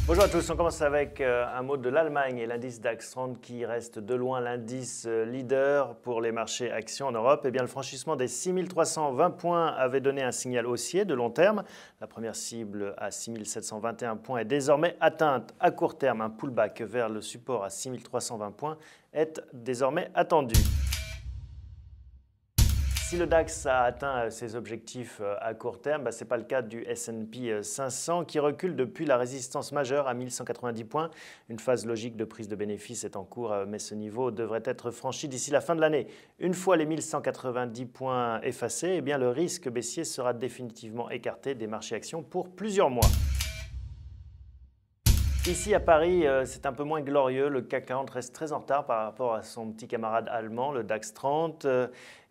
Bonjour à tous, on commence avec un mot de l'Allemagne et l'indice DAX 30 qui reste de loin l'indice leader pour les marchés actions en Europe. Eh bien, le franchissement des 6320 points avait donné un signal haussier de long terme. La première cible à 6721 points est désormais atteinte. À court terme, un pullback vers le support à 6320 points est désormais attendu. Si le DAX a atteint ses objectifs à court terme, ce n'est pas le cas du S&P 500 qui recule depuis la résistance majeure à 1190 points. Une phase logique de prise de bénéfices est en cours, mais ce niveau devrait être franchi d'ici la fin de l'année. Une fois les 1190 points effacés, eh bien, le risque baissier sera définitivement écarté des marchés actions pour plusieurs mois. Ici à Paris, c'est un peu moins glorieux. Le CAC 40 reste très en retard par rapport à son petit camarade allemand, le DAX 30.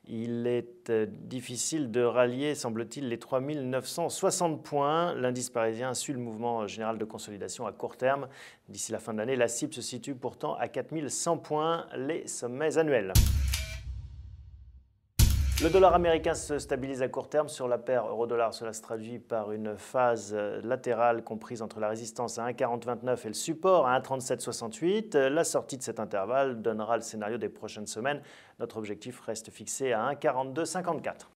Il est difficile de rallier, semble-t-il, les 3960 points. L'indice parisien suit le mouvement général de consolidation à court terme. D'ici la fin de l'année, la cible se situe pourtant à 4100 points, les sommets annuels. Le dollar américain se stabilise à court terme sur la paire euro-dollar. Cela se traduit par une phase latérale comprise entre la résistance à 1,4029 et le support à 1,3768. La sortie de cet intervalle donnera le scénario des prochaines semaines. Notre objectif reste fixé à 1,4254.